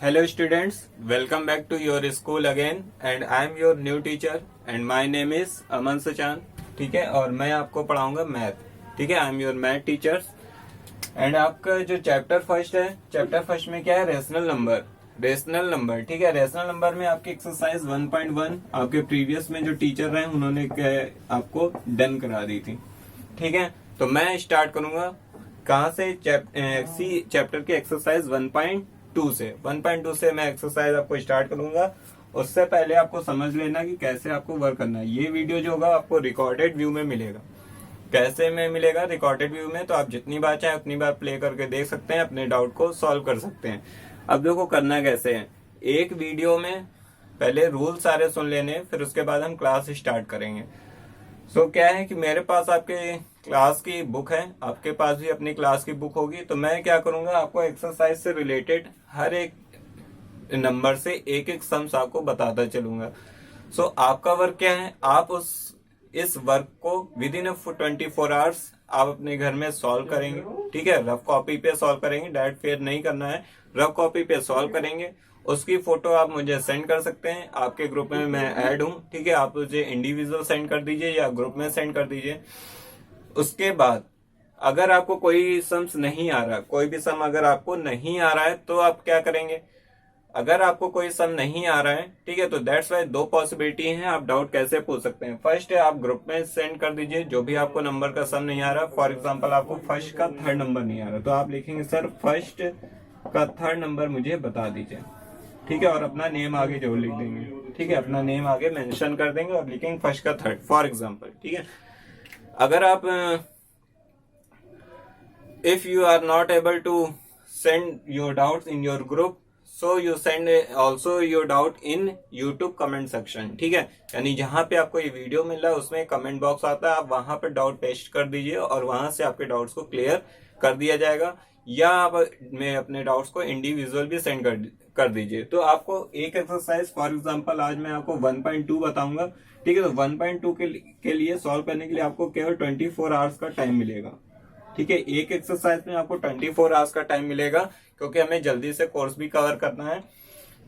Hello students, welcome back to your school again and I am your new teacher and my name is अमन सुचान। ठीक है, और मैं आपको पढ़ाऊंगा मैथ। ठीक है, I am your math teacher. And आपका जो चैप्टर फर्स्ट है, चैप्टर फर्स्ट में क्या है? Rational number. रेशनल नंबर, ठीक है। रेशनल नंबर में आपकी एक्सरसाइज 1.1 आपके प्रीवियस में जो टीचर रहे उन्होंने आपको डन करा दी थी। ठीक है, तो मैं स्टार्ट करूंगा कहाँ से? चैप्टर की एक्सरसाइज 1.2 से। 1.2 से मैं एक्सरसाइज आपको स्टार्ट करूंगा। उससे पहले आपको समझ लेना कि कैसे आपको वर्क करना है। ये वीडियो जो होगा आपको रिकॉर्डेड व्यू में मिलेगा। कैसे में मिलेगा? रिकॉर्डेड व्यू में। तो आप जितनी बार चाहे उतनी बार प्ले करके देख सकते हैं, अपने डाउट को सॉल्व कर सकते हैं। अब देखो करना कैसे है। एक वीडियो में पहले रूल सारे सुन लेने, फिर उसके बाद हम क्लास स्टार्ट करेंगे। क्या है कि मेरे पास आपके क्लास की बुक है, आपके पास भी अपनी क्लास की बुक होगी। तो मैं क्या करूंगा, आपको एक्सरसाइज से रिलेटेड हर एक नंबर से एक एक सम्स आपको बताता चलूंगा। आपका वर्क क्या है? आप इस वर्क को विद इन 24 आवर्स आप अपने घर में सॉल्व करेंगे। ठीक है, रफ कॉपी पे सॉल्व करेंगे, डायरेक्ट फेयर नहीं करना है। रफ कॉपी पे सॉल्व करेंगे, उसकी फोटो आप मुझे सेंड कर सकते हैं। आपके ग्रुप में मैं ऐड हूं। ठीक है, आप मुझे इंडिविजुअल सेंड कर दीजिए या ग्रुप में सेंड कर दीजिए। उसके बाद अगर आपको कोई सम्स नहीं आ रहा, कोई भी सम अगर आपको नहीं आ रहा है, तो आप क्या करेंगे? अगर आपको कोई सम नहीं आ रहा है, ठीक है, तो दैट्स वाई दो पॉसिबिलिटी हैं आप डाउट कैसे पूछ सकते हैं। फर्स्ट है, आप ग्रुप में सेंड कर दीजिए जो भी आपको नंबर का सम नहीं आ रहा। फॉर एग्जांपल आपको फर्स्ट का थर्ड नंबर नहीं आ रहा, तो आप लिखेंगे सर फर्स्ट का थर्ड नंबर मुझे बता दीजिए। ठीक है, और अपना नेम आगे जरूर लिख देंगे। ठीक है, अपना नेम आगे मेंशन कर देंगे और लिखेंगे फर्स्ट का थर्ड, फॉर एग्जांपल। ठीक है, अगर आप if you are not able to send your doubts in your group, so you send also your doubt in YouTube comment section। ठीक है, यानी जहां पे आपको ये वीडियो मिल रहा है उसमें कमेंट बॉक्स आता है, आप वहां पे डाउट पेस्ट कर दीजिए और वहां से आपके डाउट्स को क्लियर कर दिया जाएगा। या आप में अपने डाउट्स को इंडिविजुअल भी सेंड कर दीजिए। तो आपको एक एक्सरसाइज फॉर एग्जांपल आज मैं आपको 1.2 बताऊंगा। ठीक है, तो 1.2 के लिए सॉल्व करने के लिए आपको केवल 24 आवर्स का टाइम मिलेगा। ठीक है, एक एक्सरसाइज में आपको 24 आवर्स का टाइम मिलेगा, क्योंकि हमें जल्दी से कोर्स भी कवर करना है।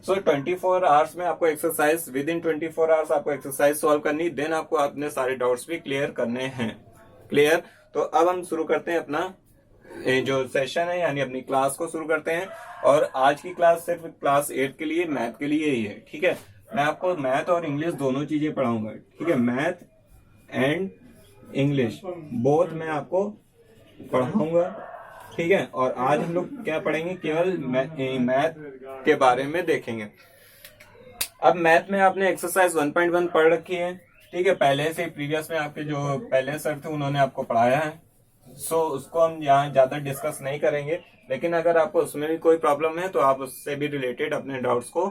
24 आवर्स में आपको एक्सरसाइज, विद इन 24 आवर्स आपको एक्सरसाइज सॉल्व करनी, देन आपको अपने सारे डाउट्स भी क्लियर करने हैं। क्लियर? तो अब हम शुरू करते हैं अपना जो सेशन है, यानी अपनी क्लास को शुरू करते हैं। और आज की क्लास सिर्फ क्लास 8 के लिए, मैथ के लिए ही है। ठीक है, मैं आपको मैथ और इंग्लिश दोनों चीजें पढ़ाऊंगा। ठीक है, मैथ एंड इंग्लिश बोथ मैं आपको पढ़ाऊंगा। ठीक है, और आज हम लोग क्या पढ़ेंगे? केवल मैथ के बारे में देखेंगे। अब मैथ में आपने एक्सरसाइज 1.1 पढ़ रखी है। ठीक है, पहले से प्रीवियस में आपके जो पहले सर थे उन्होंने आपको पढ़ाया है। उसको हम यहाँ ज्यादा डिस्कस नहीं करेंगे, लेकिन अगर आपको उसमें भी कोई प्रॉब्लम है तो आप उससे भी रिलेटेड अपने डाउट्स को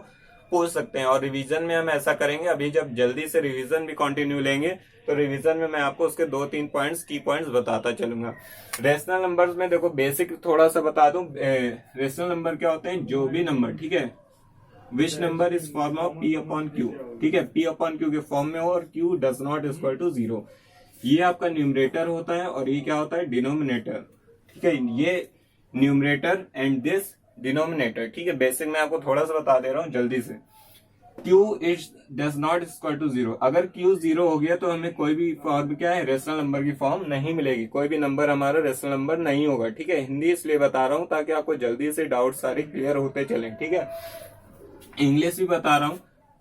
पूछ सकते हैं। और रिवीजन में हम ऐसा करेंगे, अभी जब जल्दी से रिवीजन भी कंटिन्यू लेंगे तो रिवीजन में मैं आपको उसके 2-3 पॉइंट्स, की पॉइंट्स बताता चलूंगा। रेशनल नंबर्स में देखो बेसिक थोड़ा सा बता दूं। रेशनल नंबर क्या होते हैं? जो भी नंबर, ठीक है, which number is form of P upon Q. ठीक है, पी अपॉन क्यू के फॉर्म में हो और Q does not equal to 0। ये आपका न्यूमरेटर होता है और ये क्या होता है? डिनोमिनेटर। ठीक है, ये न्यूमरेटर एंड दिस डिनोमिनेटर। ठीक है, बेसिक मैं आपको थोड़ा सा बता दे रहा हूं जल्दी से। Q is does not equal to 0। अगर Q 0 हो गया तो हमें कोई भी फॉर्म, क्या है, रेशनल नंबर की फॉर्म नहीं मिलेगी। कोई भी नंबर हमारा रेशनल नंबर नहीं होगा। ठीक है, हिंदी इसलिए बता रहा हूं ताकि आपको जल्दी से डाउट सारे क्लियर होते चलें। ठीक है, इंग्लिश भी बता रहा हूं।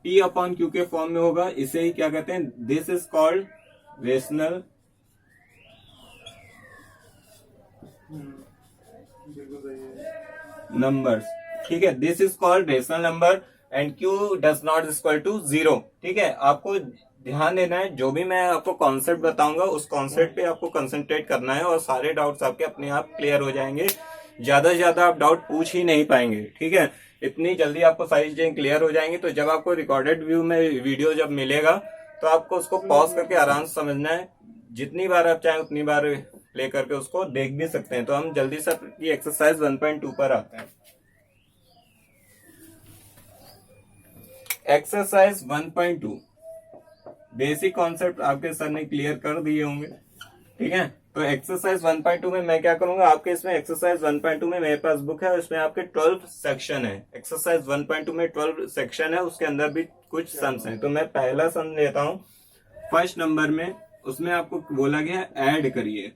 P अपॉन Q के फॉर्म में होगा, इसे ही क्या कहते हैं? This is called rational numbers. ठीक है, this is called rational number and Q does not equal to 0। ठीक है, आपको ध्यान देना है, जो भी मैं आपको कॉन्सेप्ट बताऊंगा उस कॉन्सेप्ट पे आपको कंसंट्रेट करना है और सारे डाउट्स आपके अपने आप क्लियर हो जाएंगे। ज्यादा से ज्यादा आप डाउट पूछ ही नहीं पाएंगे। ठीक है, इतनी जल्दी आपको सारी चीजें क्लियर हो जाएंगी। तो जब आपको रिकॉर्डेड व्यू में वीडियो जब मिलेगा तो आपको उसको पॉज करके आराम से समझना है। जितनी बार आप चाहें उतनी बार प्ले करके उसको देख भी सकते हैं। तो हम जल्दी से एक्सरसाइज 1.2 पर आते हैं। एक्सरसाइज 1.2 बेसिक कॉन्सेप्ट आपके सर ने क्लियर कर दिए होंगे। ठीक है, तो एक्सरसाइज 1.2 में मैं क्या करूंगा, आपके इसमें एक्सरसाइज 1.2 में मेरे पास बुक है, उसमें आपके 12 सेक्शन है। एक्सरसाइज 1.2 में 12 सेक्शन है, उसके अंदर भी कुछ सम्स हैं। तो मैं पहला सम लेता हूं फर्स्ट नंबर में, उसमें आपको बोला गया ऐड करिए।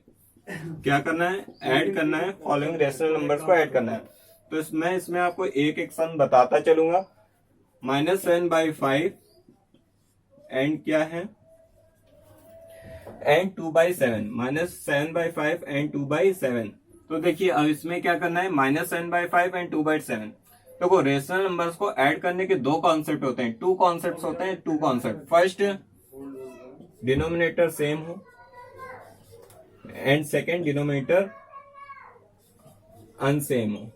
क्या करना है, ऐड करना है, फॉलोइंग रेशनल नंबर्स को ऐड करना है। तो इसमें आपको एक एक सम बताता चलूंगा। -7/5 एंड क्या है, एंड 2/7, -7/5 एंड 2/7। तो देखिए अब इसमें क्या करना है, -7/5 एंड 2/7। देखो रेशनल नंबर्स को ऐड करने के दो कॉन्सेप्ट होते हैं, टू कॉन्सेप्ट होते हैं, two concept. First, denominator same हो, एंड सेकेंड, डिनोमिनेटर अनसेम हो।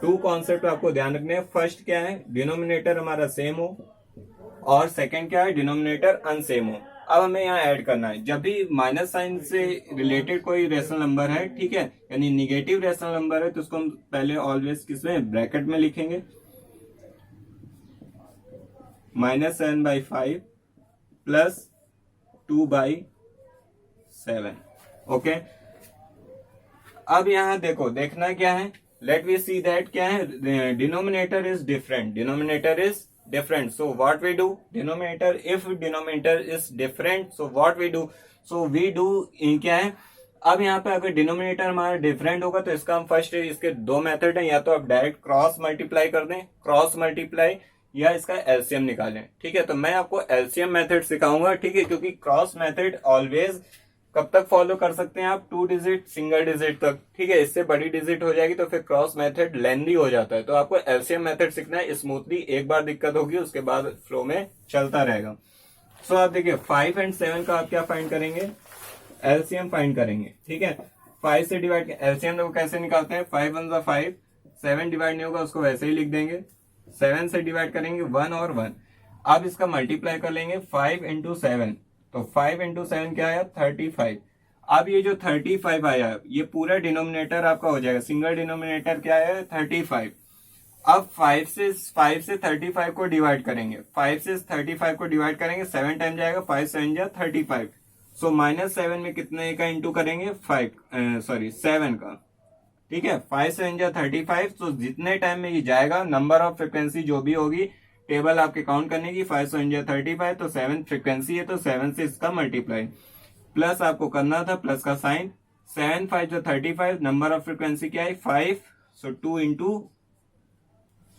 टू कॉन्सेप्ट आपको ध्यान रखने हैं। फर्स्ट क्या है, डिनोमिनेटर हमारा सेम हो, और सेकेंड क्या है, डिनोमिनेटर अनसेम हो। अब हमें यहाँ ऐड करना है, जब भी माइनस साइन से रिलेटेड कोई रेशनल नंबर है, ठीक है, यानी निगेटिव रेशनल नंबर है, तो उसको हम पहले ऑलवेज किसमें, ब्रैकेट में लिखेंगे। -7/5 प्लस 2/7। ओके, अब यहाँ देखो, देखना क्या है, लेट वी सी दैट क्या है, denominator is different, denominator is different, so what we do, denominator, if denominator is different, so what we do, so we do क्या है, अब यहाँ पे अगर डिनोमिनेटर हमारा डिफरेंट होगा तो इसका हम फर्स्ट, इसके दो मेथड है, या तो आप डायरेक्ट क्रॉस मल्टीप्लाई कर दें, क्रॉस मल्टीप्लाई, या इसका एलसीएम निकालें। ठीक है, तो मैं आपको एलसीएम मेथड सिखाऊंगा, ठीक है, क्योंकि क्रॉस मेथड ऑलवेज कब तक फॉलो कर सकते हैं आप, 2 डिजिट, सिंगल डिजिट तक। ठीक है, इससे बड़ी डिजिट हो जाएगी तो फिर क्रॉस मेथड लेंदी हो जाता है। तो आपको एलसीएम मेथड सीखना है स्मूथली, एक बार दिक्कत होगी उसके बाद फ्लो में चलता रहेगा। सो आप देखिए 5 एंड 7 का आप क्या फाइंड करेंगे, एलसीएम फाइंड करेंगे। ठीक है, 5 से डिवाइड, एलसीएम देखो कैसे निकालते हैं, 5 1 5, 7 डिवाइड नहीं होगा उसको वैसे ही लिख देंगे। 7 से डिवाइड करेंगे 1 और 1। अब इसका मल्टीप्लाई कर लेंगे 5 इंटू 7, तो 5 इंटू 7 क्या आया, 35। अब ये जो 35 आया, ये पूरा डिनोमिनेटर आपका हो जाएगा, सिंगल डिनोमिनेटर क्या है, 35। अब 5 से 35 को डिवाइड करेंगे, 5 से 35 को डिवाइड करेंगे, 7 टाइम जाएगा, 5 7 जा 35। सो -7 में कितने का इंटू करेंगे, 7 का। ठीक है, 5 7 जा 35। तो जितने टाइम में ये जाएगा, नंबर ऑफ फ्रिक्वेंसी जो भी होगी, टेबल आपके काउंट करने की, 5 7 जा 35, तो 7 फ्रिक्वेंसी है, तो 7 से इसका मल्टीप्लाई, प्लस आपको करना था, प्लस का साइन, 7 5 जा 35, नंबर ऑफ फ्रिक्वेंसी क्या है, 5, सो 2 इंटू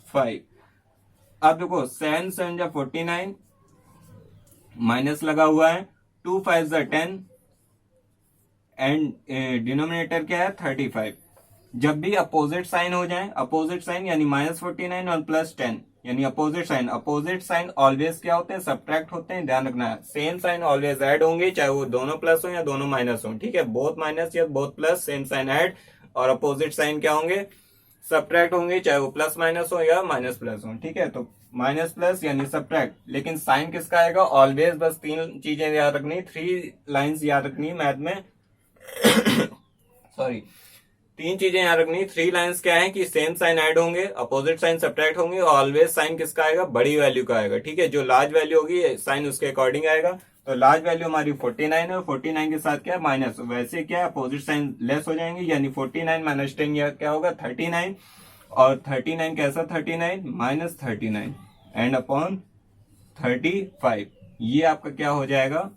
5। अब देखो 7 7 जा 49, माइनस लगा हुआ है, 2 5 जा 10, एंड डिनोमिनेटर क्या है, 35। जब भी अपोजिट साइन हो जाए, अपोजिट साइन यानी -49 और +10, यानी अपोजिट साइन ऑलवेज क्या होते हैं, सब्ट्रैक्ट होते हैं, ध्यान रखना है। सेम साइन ऑलवेज ऐड होंगे, चाहे वो दोनों प्लस हो या दोनों माइनस हो। ठीक है, बोथ माइनस या both plus, same sign add, और अपोजिट साइन क्या होंगे, सब्ट्रैक्ट होंगे, चाहे वो प्लस माइनस हो या माइनस प्लस हो। ठीक है, तो माइनस प्लस यानी सब्ट्रैक्ट, लेकिन साइन किसका आएगा, ऑलवेज बस 3 चीजें याद रखनी, 3 लाइन्स याद रखनी मैथ में सॉरी 3 चीजें याद रखनी। 3 लाइंस क्या है कि सेम साइन ऐड होंगे, अपोजिट साइन सब्ट्रैक्ट होंगे, और ऑलवेज साइन किसका आएगा, बड़ी वैल्यू का आएगा। ठीक है, जो लार्ज वैल्यू होगी साइन उसके अकॉर्डिंग आएगा। तो लार्ज वैल्यू हमारी 49 है, 49 के साथ क्या है, माइनस, वैसे क्या है, अपोजिट साइन लेस हो जाएंगे, यानी 49 - 10 या क्या होगा, 39, और 39 कैसा, 39 -39 एंड अपॉन 35, ये आपका क्या हो जाएगा,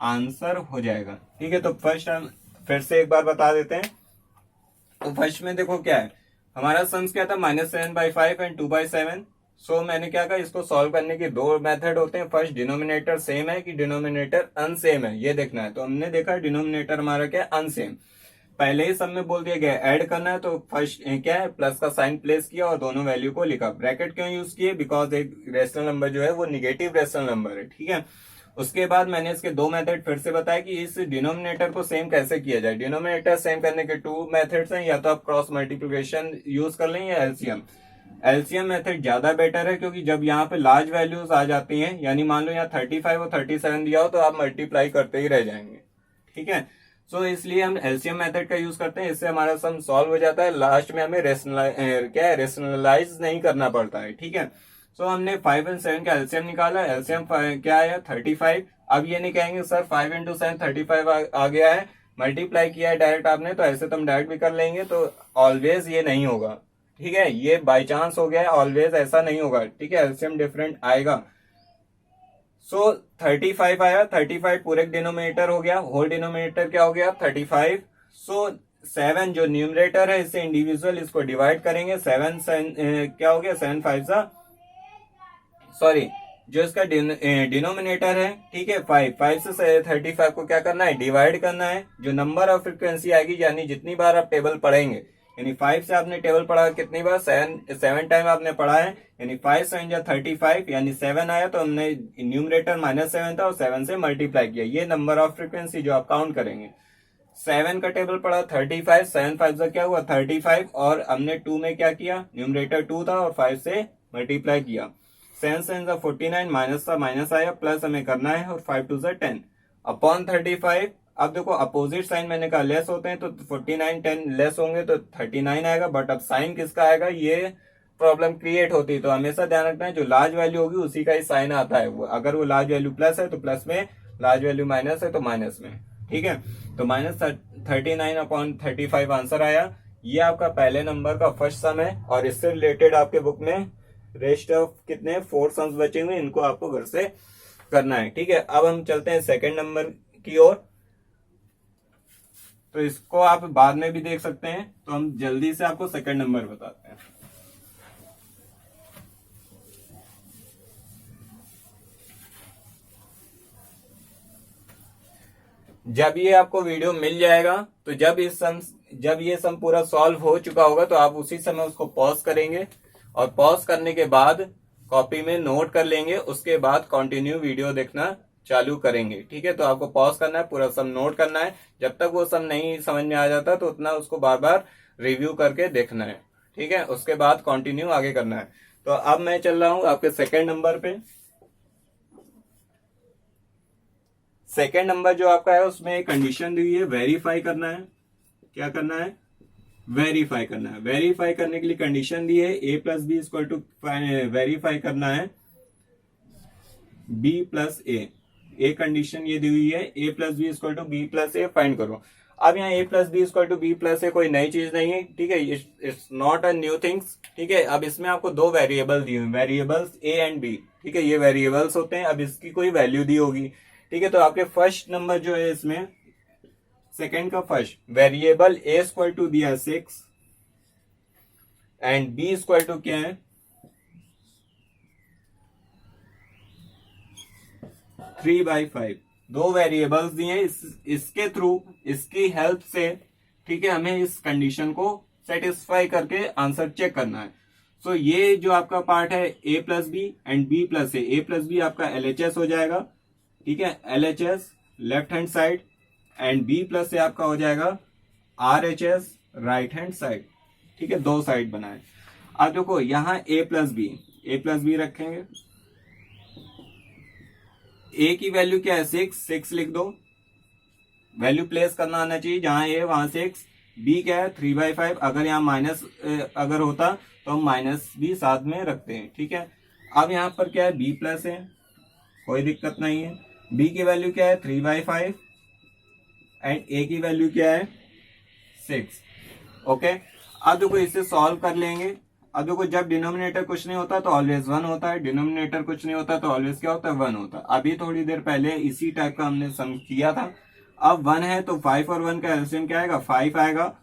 आंसर हो जाएगा। ठीक है, तो फर्स्ट हम फिर से एक बार बता देते हैं। तो फर्स्ट में देखो क्या है, हमारा सम्स क्या था, -7/5 एंड 2/7। सो मैंने क्या कहा, इसको सॉल्व करने के 2 मेथड होते हैं। फर्स्ट, डिनोमिनेटर सेम है कि डिनोमिनेटर अनसेम है, ये देखना है। तो हमने देखा डिनोमिनेटर हमारा क्या है, अनसेम। पहले ही सब में बोल दिया गया ऐड करना है, तो फर्स्ट क्या है, प्लस का साइन प्लेस किया और दोनों वैल्यू को लिखा। ब्रैकेट क्यों यूज किए, बिकॉज एक रेशनल नंबर जो है वो निगेटिव रेशनल नंबर है। ठीक है, उसके बाद मैंने इसके 2 मेथड फिर से बताया कि इस डिनोमिनेटर को सेम कैसे किया जाए। डिनोमिनेटर सेम करने के 2 मेथड्स हैं, या तो आप क्रॉस मल्टीप्लिकेशन यूज कर लें या एलसीएम। एलसीएम मेथड ज्यादा बेटर है, क्योंकि जब यहाँ पे लार्ज वैल्यूज आ जाती हैं, यानी मान लो यहाँ 35 और 37 दिया हो, तो आप मल्टीप्लाई करते ही रह जाएंगे। ठीक है, सो इसलिए हम एलसीएम मेथड का यूज करते हैं, इससे हमारा सम सॉल्व हो जाता है। लास्ट में हमें रेशनलाइज नहीं करना पड़ता है। ठीक है, सो हमने 5 और 7 का एलसीएम निकाला, एलसीएम क्या आया, 35। अब ये नहीं कहेंगे सर 5 × 7 35 आ गया है, मल्टीप्लाई किया है डायरेक्ट आपने, तो ऐसे तो हम डायरेक्ट भी कर लेंगे, तो ऑलवेज ये नहीं होगा, ठीक है, ये बाय चांस हो गया है, ऑलवेज ऐसा नहीं होगा, ठीक है, एलसीएम डिफरेंट आएगा। सो 35 आया, 35 पूरे डिनोमिनेटर हो गया, होल डिनोमिनेटर क्या हो गया 35। सो 7 जो न्यूमरेटर है इससे इंडिविजुअल इसको डिवाइड करेंगे, 7 क्या हो गया 7 5 सा, सॉरी जो इसका डिनोमिनेटर है, ठीक है 5 से 35 को क्या करना है डिवाइड करना है, जो नंबर ऑफ फ्रिक्वेंसी आएगी, यानी जितनी बार आप टेबल पढ़ेंगे, यानी 5 से आपने टेबल पढ़ा कितनी बार 7 टाइम आपने पढ़ा है, यानी 5 7 जा 35, यानी 7 आया, तो हमने न्यूमरेटर -7 था और 7 से मल्टीप्लाई किया, ये नंबर ऑफ फ्रिक्वेंसी जो आप काउंट करेंगे। 7 का टेबल पढ़ा 35, 7 5 से क्या हुआ 35, और हमने 2 में क्या किया, न्यूमरेटर 2 था और 5 से मल्टीप्लाई किया, 7 7 जा 49, माइनस था माइनस आया, प्लस हमें करना है, और 5 2 जा 10 अपॉन 35। अब देखो अपोजिट साइन मैंने कहा लेस होते हैं, तो 49 10 लेस होंगे तो 39 आएगा, बट अब साइन किसका आएगा, ये प्रॉब्लम क्रिएट होती है, तो हमेशा ध्यान रखना है जो लार्ज वैल्यू होगी उसी का ही साइन आता है, वो अगर वो लार्ज वैल्यू प्लस है तो प्लस में, लार्ज वैल्यू माइनस है तो माइनस में, ठीक है। तो -39 अपॉन 35 आंसर आया। ये आपका पहले नंबर का फर्स्ट सम है, और इससे रिलेटेड आपके बुक में रेस्ट ऑफ कितने 4 सम्स बचे हुए, इनको आपको घर से करना है, ठीक है। अब हम चलते हैं सेकंड नंबर की ओर, तो इसको आप बाद में भी देख सकते हैं, तो हम जल्दी से आपको सेकंड नंबर बताते हैं। जब ये आपको वीडियो मिल जाएगा, तो जब ये सम पूरा सॉल्व हो चुका होगा, तो आप उसी समय उसको पॉज करेंगे, और पॉज करने के बाद कॉपी में नोट कर लेंगे, उसके बाद कंटिन्यू वीडियो देखना चालू करेंगे, ठीक है। तो आपको पॉज करना है, पूरा सम नोट करना है, जब तक वो सम नहीं समझ में आ जाता तो उतना उसको बार बार रिव्यू करके देखना है, ठीक है, उसके बाद कंटिन्यू आगे करना है। तो अब मैं चल रहा हूं आपके सेकेंड नंबर पे। सेकेंड नंबर जो आपका है उसमें एक कंडीशन दी हुई है, वेरीफाई करना है, क्या करना है वेरीफाई करना है। वेरीफाई करने के लिए कंडीशन दी है a plus B equal to, verify करना है b प्लस ए कंडीशन ये दी हुई है, a plus B equal to B plus A find करो। अब यहाँ a plus B equal to B plus A कोई नई चीज नहीं है, ठीक है, it's not a new things, ठीक है। अब इसमें आपको दो वेरिएबल दी हुई, वेरिएबल्स a एंड b, ठीक है, ये वेरिएबल्स होते हैं। अब इसकी कोई वैल्यू दी होगी, ठीक है। तो आपके फर्स्ट नंबर जो है इसमें सेकेंड का first variable a equal to दिया 6 एंड b इक्वल टू क्या है 3/5, दो वेरिएबल्स दिए हैं, इसके थ्रू, इसकी हेल्प से, ठीक है, हमें इस कंडीशन को सेटिस्फाई करके आंसर चेक करना है। सो ये जो आपका पार्ट है a plus B and b plus A plus B आपका LHS हो जाएगा, ठीक है, LHS left hand side, and b plus A आपका हो जाएगा RHS राइट हैंड साइड, ठीक है, दो साइड बनाए। अब देखो यहाँ a प्लस बी रखेंगे, a की वैल्यू क्या है 6 लिख दो, वैल्यू प्लेस करना आना चाहिए, जहां a वहां 6, b क्या है 3/5, अगर यहाँ माइनस अगर होता तो हम माइनस भी साथ में रखते हैं, ठीक है। अब यहाँ पर क्या है b प्लस है, कोई दिक्कत नहीं है, b की वैल्यू क्या है 3/5 एंड a की वैल्यू क्या है 6, ओके। अब देखो इसे सॉल्व कर लेंगे। अब देखो जब डिनोमिनेटर कुछ नहीं होता तो ऑलवेज 1 होता है, डिनोमिनेटर कुछ नहीं होता तो ऑलवेज क्या होता है 1 होता है। अभी थोड़ी देर पहले इसी टाइप का हमने सम किया था। अब 1 है तो 5 और 1 का एलसीएम क्या आएगा 5 आएगा,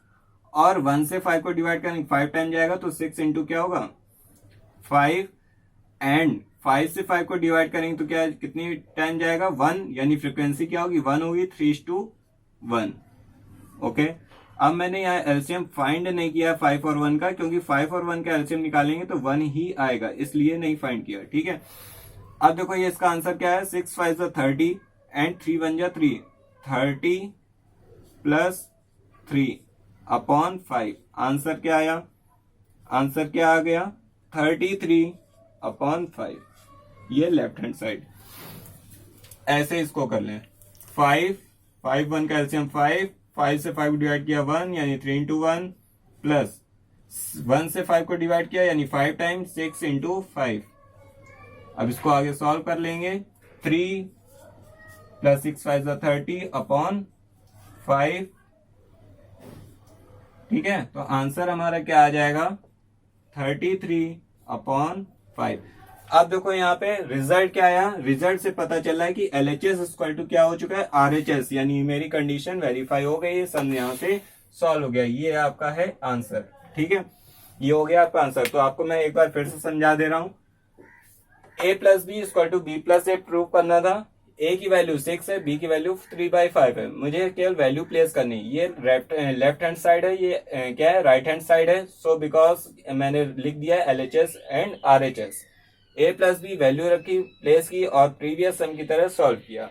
और 1 से 5 को डिवाइड करेंगे 5 टाइम जाएगा, तो 6 इंटू क्या होगा 5, एंड 5 से 5 को डिवाइड करेंगे तो क्या कितनी टाइम जाएगा 1, यानी फ्रीक्वेंसी क्या होगी 1 होगी, 3:1, ओके। अब मैंने यहाँ एलसीएम फाइंड नहीं किया 5 और 1 का, क्योंकि 5 और 1 का एलसीएम निकालेंगे तो 1 ही आएगा, इसलिए नहीं फाइंड किया, ठीक है। अब देखो ये इसका आंसर क्या है 6 5 30 एंड 3 1 3, 30 प्लस 3 अपॉन 5, आंसर क्या आया, आंसर क्या आ गया 33 अपॉन 5, ये लेफ्ट हैंड साइड। ऐसे इसको कर लें 5 1 का एलसीएम 5 से 5 डिवाइड किया 1, यानी 3 into 1, प्लस 1 से 5 को डिवाइड किया यानी 5 टाइम्स 6 into 5। अब इसको आगे सॉल्व कर लेंगे, 3 प्लस 6 5 30 अपॉन 5, ठीक है। तो आंसर हमारा क्या आ जाएगा 33/5। अब देखो यहाँ पे रिजल्ट क्या आया, रिजल्ट से पता चला है कि LHS इक्वल टू क्या हो चुका है RHS, यानी मेरी कंडीशन वेरीफाई हो गई है, सम यहाँ से सॉल्व हो गया। ये आपका है आंसर, ठीक है, ये हो गया आपका आंसर। तो आपको मैं एक बार फिर से समझा दे रहा हूं, a plus B equal to B plus a prove करना था। a की वैल्यू 6 है, b की वैल्यू 3/5 है, मुझे केवल वैल्यू प्लेस करनी। ये लेफ्ट हैंड साइड है, ये क्या है राइट हैंड साइड है। सो बिकॉज मैंने लिख दिया LHS and RHS। a plus b value रखी, प्लेस की और प्रीवियस सम की तरह सॉल्व किया।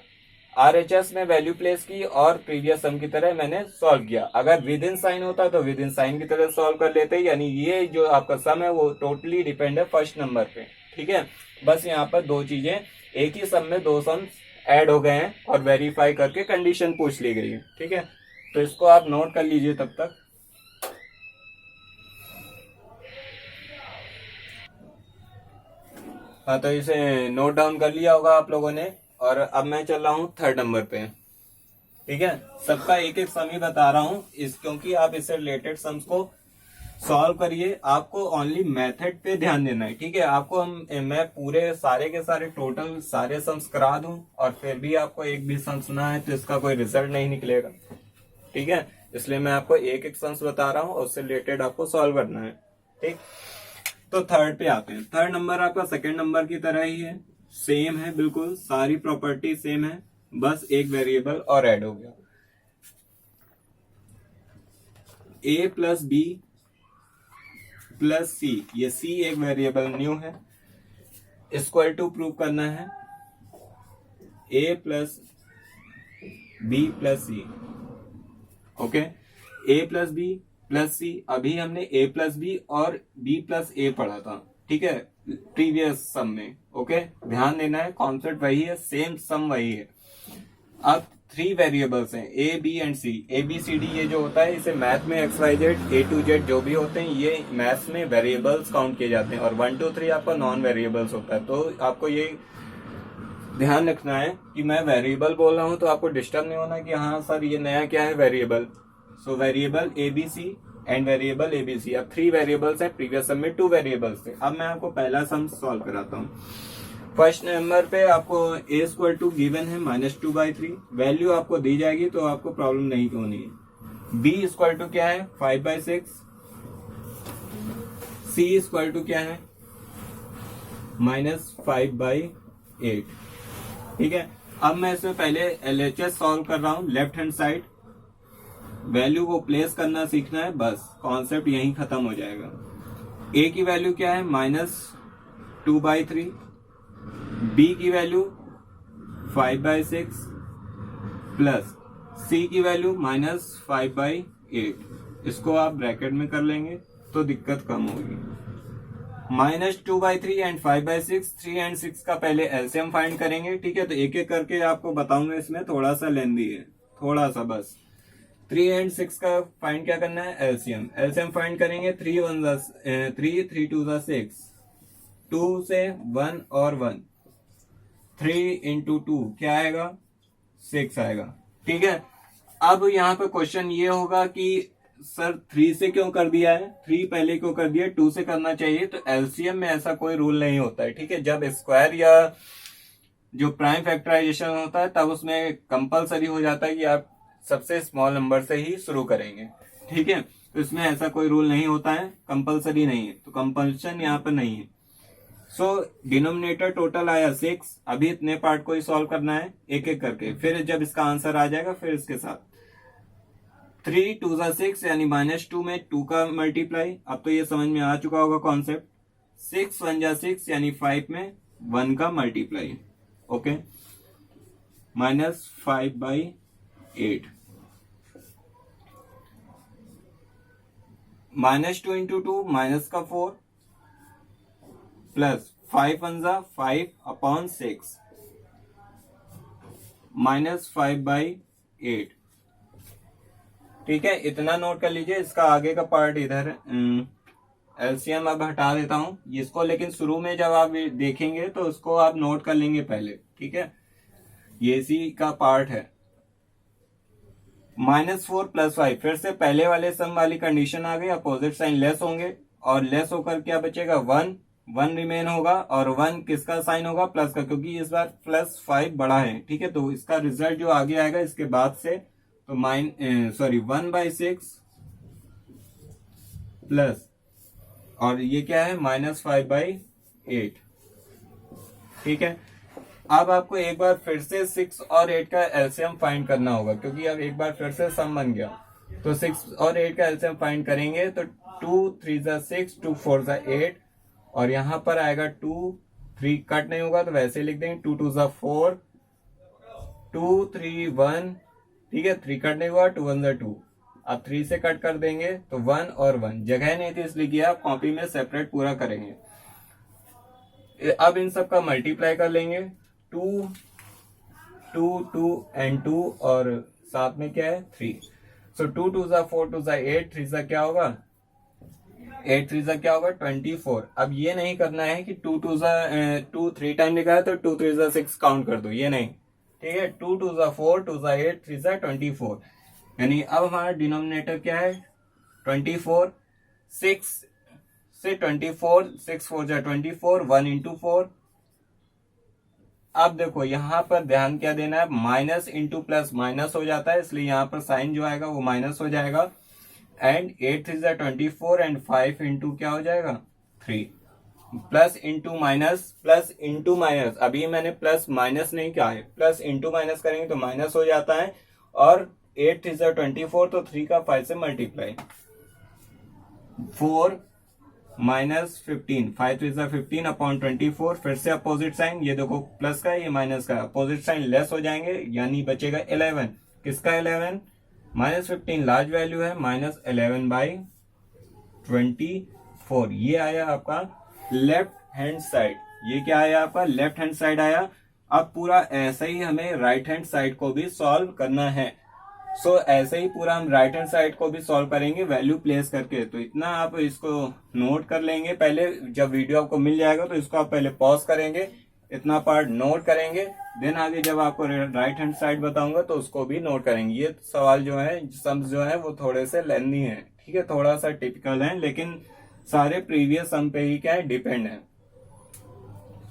RHS में वैल्यू प्लेस की और प्रीवियस सम की तरह मैंने सॉल्व किया। अगर विद इन साइन होता तो विद इन साइन की तरह सॉल्व कर लेते, यानी ये जो आपका सम है वो टोटली डिपेंड है फर्स्ट नंबर पे, ठीक है। बस यहाँ पर दो चीजें, एक ही सम में दो सम ऐड हो गए हैं और वेरीफाई करके कंडीशन पूछ ली गई है, ठीक है। तो इसको आप नोट कर लीजिए तब तक। हाँ, तो इसे नोट डाउन कर लिया होगा आप लोगों ने। और अब मैं चल रहा हूँ थर्ड नंबर पे, ठीक है। सबका एक एक सम ही बता रहा हूँ क्योंकि आप इससे रिलेटेड सम्स को सॉल्व करिए। आपको ओनली मेथड पे ध्यान देना है, ठीक है। आपको मैं पूरे सारे के सारे टोटल सारे सम्स करा दूं और फिर भी आपको एक भी सम्स ना है तो इसका कोई रिजल्ट नहीं निकलेगा, ठीक है। इसलिए मैं आपको एक एक सम्स बता रहा हूँ और उससे रिलेटेड आपको सॉल्व करना है, ठीक। तो थर्ड पे आते हैं। थर्ड नंबर आपका सेकेंड नंबर की तरह ही है, सेम है बिल्कुल, सारी प्रॉपर्टी सेम है, बस एक वेरिएबल और ऐड हो गया। a plus B plus C, ये सी एक वेरिएबल न्यू है, इक्वल टू प्रूव करना है a plus B plus C, okay. a plus B plus C, अभी हमने a प्लस बी और b प्लस ए पढ़ा था, ठीक है, प्रीवियस सम में, ओके। ध्यान देना है, कॉन्सेप्ट वही है, सेम सम वही है। अब 3 वेरिएबल्स हैं a b and c, a b c d, ये जो होता है इसे मैथ में x y z a to z जो भी होते हैं ये मैथ्स में वेरिएबल्स काउंट किए जाते हैं, और 1 2 3 आपका नॉन वेरिएबल्स होता है। तो आपको ये ध्यान रखना है कि मैं वेरिएबल बोल रहा हूं तो आपको डिस्टर्ब नहीं होना कि हाँ सर ये नया क्या है variable. So variable a b c and variable a b c, अब 3 वेरिएबल्स है, प्रीवियस सम में 2 वेरिएबल्स थे। अब मैं आपको पहला सम सॉल्व कराता हूँ। फर्स्ट नंबर पे आपको a इक्वल टू गिवन है -2/3, वैल्यू आपको दी जाएगी तो आपको प्रॉब्लम नहीं होनी है। b इक्वल टू क्या है 5/6, c इक्वल टू क्या है -5/8, ठीक है। अब मैं इसमें पहले LHS सॉल्व कर रहा हूं, लेफ्ट हैंड साइड वैल्यू को प्लेस करना सीखना है, बस कॉन्सेप्ट यहीं खत्म हो जाएगा। a की वैल्यू क्या है -2/3, b की वैल्यू 5/6 प्लस c की वैल्यू -5/8, इसको आप ब्रैकेट में कर लेंगे तो दिक्कत कम होगी। -2/3 एंड 5/6, 3 एंड 6 का पहले एलसीएम फाइंड करेंगे, ठीक है। तो एक एक करके आपको बताऊंगा, इसमें थोड़ा सा लेंदी है, थोड़ा सा बस। 3 एंड 6 का फाइंड क्या करना है एलसीएम, एलसीएम फाइंड करेंगे। 3 3 3 2 6, 2 से 1 और 1, 3 into 2 क्या आएगा 6 आएगा, ठीक है। अब यहाँ पे क्वेश्चन ये होगा कि सर 3 से क्यों कर दिया है, 3 पहले क्यों कर दिया, 2 से करना चाहिए। तो एलसीएम में ऐसा कोई रूल नहीं होता है, ठीक है। जब स्क्वायर या जो प्राइम फैक्टराइजेशन होता है तब उसमें कंपलसरी हो जाता है कि आप सबसे स्मॉल नंबर से ही शुरू करेंगे, ठीक है। तो इसमें ऐसा कोई रूल नहीं होता है, कंपलसरी नहीं है, तो कंपल्शन यहाँ पर नहीं है। सो डिनोमिनेटर टोटल आया 6, अभी इतने पार्ट को ही सॉल्व करना है एक एक करके, फिर जब इसका आंसर आ जाएगा फिर इसके साथ 3 2 6 यानी -2 में 2 का मल्टीप्लाई, अब तो ये समझ में आ चुका होगा कॉन्सेप्ट। 6 1 6 यानी 5 में 1 का मल्टीप्लाई, ओके, -5/8, -2 into 2 माइनस का 4 प्लस 5 1 5/6 -5/8, ठीक है। इतना नोट कर लीजिए। इसका आगे का पार्ट इधर एलसीएम अब हटा देता हूं इसको, लेकिन शुरू में जब आप देखेंगे तो उसको आप नोट कर लेंगे पहले, ठीक है। ये इसी का पार्ट है। -4 + 5, फिर से पहले वाले सम वाली कंडीशन आ गई, अपोजिट साइन लेस होंगे और लेस होकर क्या बचेगा 1, 1 रिमेन होगा और 1 किसका साइन होगा प्लस का, क्योंकि इस बार +5 बड़ा है। ठीक है, तो इसका रिजल्ट जो आगे आएगा इसके बाद से तो 1/6 प्लस और ये क्या है -5/8। ठीक है, अब आपको एक बार फिर से 6 और 8 का एलसीएम फाइंड करना होगा, क्योंकि अब एक बार फिर से सम बन गया। तो 6 और 8 का एलसीएम फाइंड करेंगे तो 2 3 ज़ा 6, 2 4 ज़ा 8 और यहां पर आएगा 2, 3 कट नहीं होगा तो वैसे लिख देंगे 2 2 ज़ा 4, 2 3 1। ठीक है, 3 कट नहीं हुआ, 2 1 ज़ा 2। अब 3 से कट कर देंगे तो 1 और 1, जगह नहीं थी इसलिए किया, कॉपी में सेपरेट पूरा करेंगे। अब इन सब का मल्टीप्लाई कर लेंगे, 2 2 2 एंड 2 और साथ में क्या है 3। सो 2 2 ज़ा 4, 2 ज़ा 8, 3 ज़ा क्या होगा 8, 3 ज़ा क्या होगा 24। अब ये नहीं करना है कि 2 2 ज़ा 2 3 टाइम लिखा है तो 2 3 ज़ा 6 काउंट कर दो, ये नहीं। ठीक है, 2 2 ज़ा 4, 2 ज़ा 8, 3 ज़ा 24। यानी अब हमारा डिनोमिनेटर क्या है 24। 6 से 24, 6 4 ज़ा 24, 1 इंटू 4। अब देखो यहां पर ध्यान क्या देना है, माइनस इंटू प्लस माइनस हो जाता है, इसलिए यहां पर साइन जो आएगा वो माइनस हो जाएगा। एंड 8 3 ज़ा 24 एंड 5 इंटू क्या हो जाएगा 3। Plus into minus, plus into minus, अभी मैंने प्लस माइनस नहीं कहा है, प्लस इंटू माइनस करेंगे तो माइनस हो जाता है। और 8 3 ज़ा 24 तो 3 का 5 से मल्टीप्लाई, 4 -15, 5 3 ज़ा 15 अपॉन 24। फिर से अपोजिट साइन, ये देखो प्लस का ये माइनस का, अपोजिट साइन लेस हो जाएंगे यानी बचेगा 11। किसका 11 -15 लार्ज वैल्यू है, -11/24। ये आया आपका लेफ्ट हैंड साइड। ये क्या आया आपका लेफ्ट हैंड साइड आया। अब पूरा ऐसा ही हमें राइट हैंड साइड को भी सॉल्व करना है। सो ऐसे ही पूरा हम राइट हैंड साइड को भी सॉल्व करेंगे वैल्यू प्लेस करके। तो इतना आप इसको नोट कर लेंगे, पहले जब वीडियो आपको मिल जाएगा तो इसको आप पहले पॉज करेंगे, इतना पार्ट नोट करेंगे, देन आगे जब आपको राइट हैंड साइड बताऊंगा तो उसको भी नोट करेंगे। ये सवाल जो है सम्स जो है वो थोड़े से लेंथी है, ठीक है, थोड़ा सा टिपिकल है, लेकिन सारे प्रीवियस सम पे ही क्या है डिपेंड है।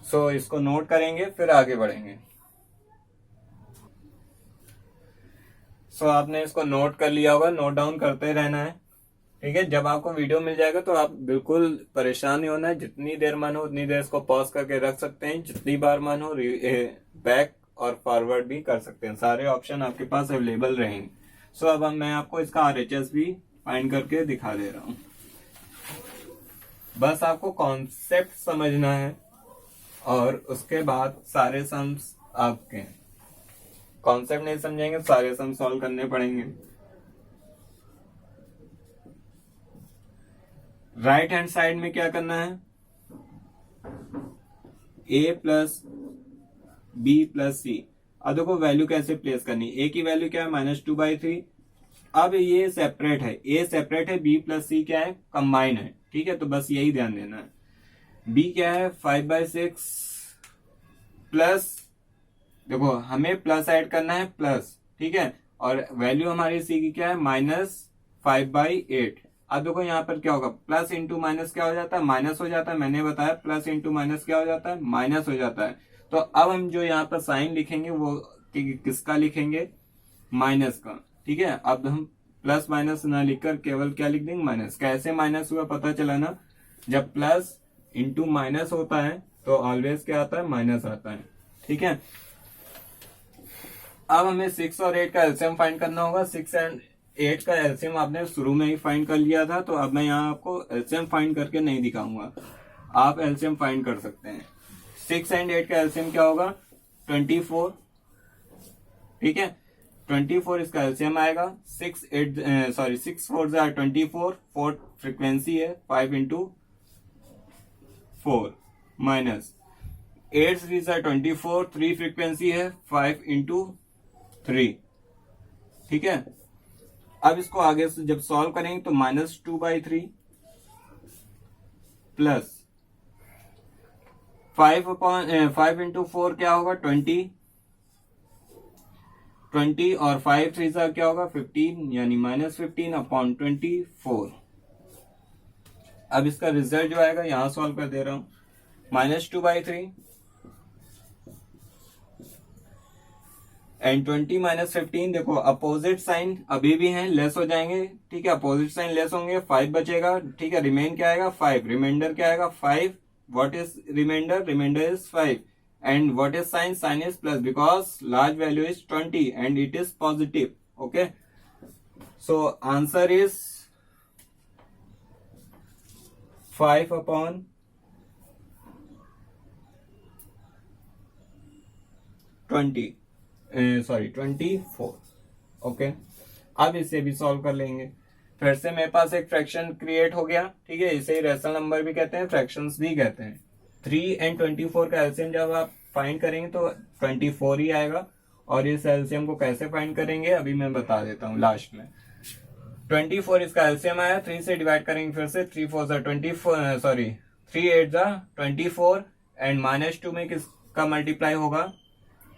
सो इसको नोट करेंगे फिर आगे बढ़ेंगे। सो आपने इसको नोट कर लिया होगा, नोट डाउन करते रहना है। ठीक है, जब आपको वीडियो मिल जाएगा तो आप बिल्कुल परेशान नहीं होना है, जितनी देर मन हो उतनी देर इसको पॉज करके रख सकते हैं, जितनी बार मन हो बैक और फॉरवर्ड भी कर सकते हैं, सारे ऑप्शन आपके पास अवेलेबल रहेंगे। सो अब मैं आपको इसका RHS भी फाइंड करके दिखा दे रहा हूं। बस आपको कॉन्सेप्ट समझना है और उसके बाद सारे सम्स आपके, कॉन्सेप्ट नहीं समझेंगे सारे सम सॉल्व करने पड़ेंगे। राइट हैंड साइड में क्या करना है, a प्लस बी प्लस सी। अब देखो वैल्यू कैसे प्लेस करनी है, a की वैल्यू क्या है -2/3। अब ये सेपरेट है, a सेपरेट है, b प्लस सी क्या है कंबाइन है। ठीक है, तो बस यही ध्यान देना है। b क्या है 5/6 प्लस, देखो हमें प्लस ऐड करना है प्लस, ठीक है, और वैल्यू हमारी सी की क्या है -5/8। अब देखो यहाँ पर क्या होगा, प्लस इंटू माइनस क्या हो जाता है माइनस हो जाता है, मैंने बताया प्लस इंटू माइनस क्या हो जाता है माइनस हो जाता है। तो अब हम जो यहाँ पर साइन लिखेंगे वो किसका लिखेंगे माइनस का। ठीक है, अब हम प्लस माइनस ना लिखकर केवल क्या लिख देंगे माइनस। कैसे माइनस हुआ पता चला ना, जब प्लस इंटू माइनस होता है तो ऑलवेज क्या आता है माइनस आता है। ठीक है, अब हमें 6 और 8 का एलसीएम फाइंड करना होगा। 6 एंड 8 का एलसीएम आपने शुरू में ही फाइंड कर लिया था, तो अब मैं यहाँ आपको एलसीएम फाइंड करके नहीं दिखाऊंगा, आप एलसीएम फाइंड कर सकते हैं। 6 एंड 8 का एलसीएम क्या होगा 24। ठीक है, 24 इसका एलसीएम आएगा। 6 4 ज़ा 24, 4 फ्रीक्वेंसी है, 5 इंटू 4 माइनस 8 3 ज़ा 24, 3 फ्रीक्वेंसी है, 5 इंटू 3। ठीक है, अब इसको आगे से जब सॉल्व करेंगे तो -2/3 प्लस 5 इंटू 4 क्या होगा 20, 20 और 5 3 सा क्या होगा 15 यानी -15 अपॉन 24। अब इसका रिजल्ट जो आएगा यहां सॉल्व कर दे रहा हूं -2/3 एंड 20 -15। देखो अपोजिट साइन अभी भी हैं, लेस हो जाएंगे, ठीक है, अपोजिट साइन लेस होंगे, 5 बचेगा, ठीक है, रिमेन क्या आएगा 5, रिमाइंडर क्या आएगा 5। What is reminder? Reminder is 5 and what is sign? Sign is plus because large value is 20 and it is positive. Okay, so answer is 5 upon 24। Okay, अब इसे भी सॉल्व कर लेंगे। फिर से मेरे पास एक फ्रैक्शन क्रिएट हो गया, ठीक है, इसे रेशनल नंबर भी कहते हैं, फ्रैक्शंस भी कहते हैं। 3 एंड 24 का एलसीएम जब आप फाइंड करेंगे तो 24 ही आएगा। और इस एलसीएम को कैसे फाइंड करेंगे अभी मैं बता देता हूँ लास्ट में। 24 इसका एलसीएम आया, 3 से डिवाइड करेंगे, फिर से 3 4 24 सॉरी 3 8 24 एंड -2 में किसका मल्टीप्लाई होगा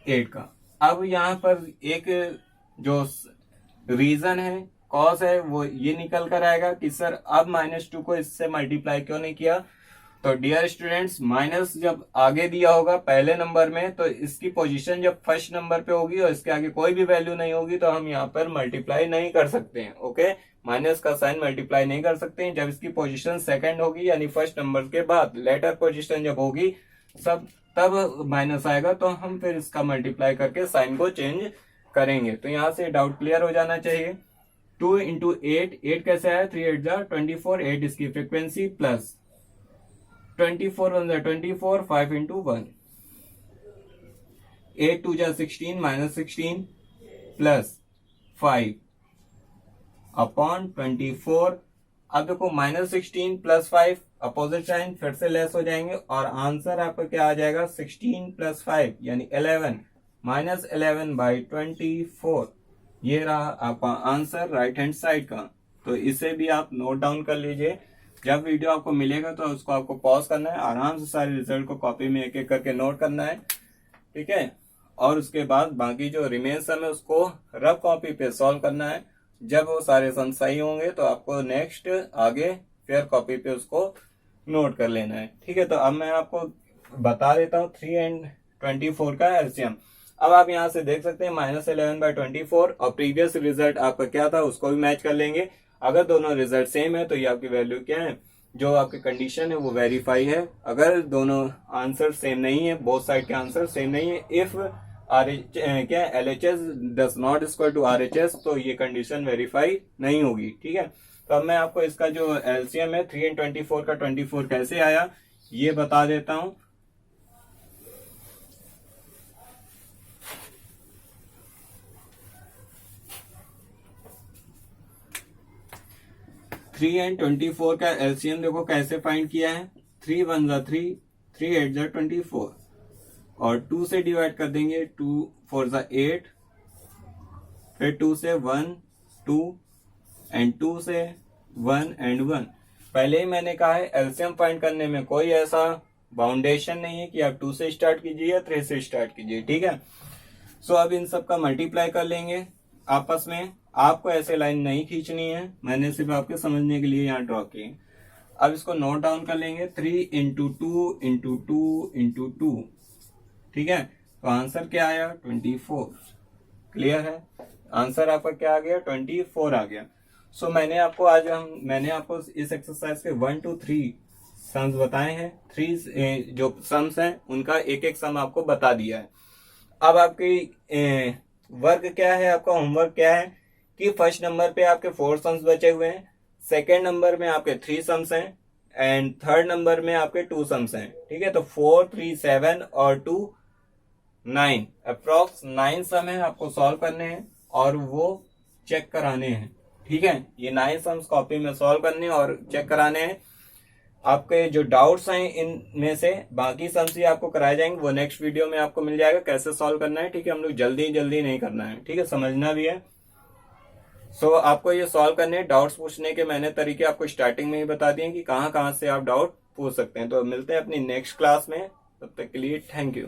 8 का। अब यहाँ पर एक जो रीजन है, कॉज है, वो ये निकल कर आएगा कि सर अब -2 को इससे मल्टीप्लाई क्यों नहीं किया। तो डियर स्टूडेंट्स, माइनस जब आगे दिया होगा पहले नंबर में तो इसकी पोजीशन जब फर्स्ट नंबर पे होगी और इसके आगे कोई भी वैल्यू नहीं होगी तो हम यहाँ पर मल्टीप्लाई नहीं कर सकते हैं। ओके, माइनस का साइन मल्टीप्लाई नहीं कर सकते हैं। जब इसकी पोजीशन सेकंड होगी यानी फर्स्ट नंबर के बाद लेटर पोजीशन जब होगी सब तब माइनस आएगा तो हम फिर इसका मल्टीप्लाई करके साइन को चेंज करेंगे। तो यहाँ से डाउट क्लियर हो जाना चाहिए। 2 इंटू 8 कैसे आया 3 8 24, 8 इसकी frequency plus 24 1 24, 5 into 1, 8 2 16 -16 plus 5 upon 24। अब देखो -16 प्लस 5 अपोजिट साइन फिर से लेस हो जाएंगे और आंसर आपका क्या आ जाएगा 16 प्लस 5 यानी 11 -11/24। ये रहा आपका आंसर राइट हैंड साइड का। तो इसे भी आप नोट डाउन कर लीजिए। जब वीडियो आपको मिलेगा तो उसको आपको पॉज करना है, आराम से सारे रिजल्ट को कॉपी में एक एक करके नोट करना है, ठीक है, और उसके बाद बाकी जो रिमेन सम है उसको रफ कॉपी पे सॉल्व करना है। जब वो सारे सम सही होंगे तो आपको नेक्स्ट आगे फेयर कॉपी पे उसको नोट कर लेना है, ठीक है। तो अब मैं आपको बता देता हूँ 3 एंड 24 का एलसीएम। अब आप यहाँ से देख सकते हैं -11/24 और प्रीवियस रिजल्ट आपका क्या था उसको भी मैच कर लेंगे। अगर दोनों रिजल्ट सेम है तो ये आपकी वैल्यू क्या है, जो आपकी कंडीशन है वो वेरीफाई है। अगर दोनों आंसर सेम नहीं है, बोथ साइड के आंसर सेम नहीं है, इफ क्या LHS does not equal to RHS, तो ये कंडीशन वेरीफाई नहीं होगी, ठीक है। तो अब मैं आपको इसका जो एलसीएम है 3 एंड 24 का 24 कैसे आया ये बता देता हूं। थ्री एंड 24 का एलसीएम देखो कैसे फाइंड किया है। 3 1 3, 3 8 24 और 2 से डिवाइड कर देंगे, 2 4 8, फिर 2 से 1 2 एंड 2 से 1 एंड 1। पहले ही मैंने कहा है एलसीएम फाइंड करने में कोई ऐसा बाउंडेशन नहीं है कि आप 2 से स्टार्ट कीजिए या 3 से स्टार्ट कीजिए, ठीक है। सो अब इन सब का मल्टीप्लाई कर लेंगे आपस में। आपको ऐसे लाइन नहीं खींचनी है, मैंने सिर्फ आपके समझने के लिए यहाँ ड्रॉ की। अब इसको नोट डाउन कर लेंगे 3 इंटू 2 इंटू 2 इंटू 2, ठीक है। तो आंसर क्या आया 24। क्लियर है, आंसर आपका क्या आ गया 24 आ गया। सो मैंने आपको इस एक्सरसाइज के 1 to 3 सम्स बताए हैं। 3 जो सम्स हैं उनका एक एक सम आपको बता दिया है। अब आपकी वर्क क्या है, आपका होमवर्क क्या है कि फर्स्ट नंबर पे आपके 4 सम्स बचे हुए हैं, सेकेंड नंबर में आपके 3 सम्स हैं एंड थर्ड नंबर में आपके 2 सम्स हैं, ठीक है। तो 4 3 7 और 2 9, अप्रॉक्स 9 सम है आपको सॉल्व करने हैं और वो चेक कराने हैं, ठीक है। ये 9 सम्स कॉपी में सॉल्व करने और चेक कराने हैं। आपके जो डाउट्स हैं इनमें से बाकी सम्स ही आपको कराए जाएंगे, वो नेक्स्ट वीडियो में आपको मिल जाएगा कैसे सॉल्व करना है, ठीक है। हम लोग जल्दी नहीं करना है, ठीक है, समझना भी है। सो आपको ये सॉल्व करने, डाउट्स पूछने के मैंने तरीके आपको स्टार्टिंग में ही बता दिए कि कहाँ से आप डाउट पूछ सकते हैं। तो मिलते हैं अपनी नेक्स्ट क्लास में, तब तक के लिए थैंक यू।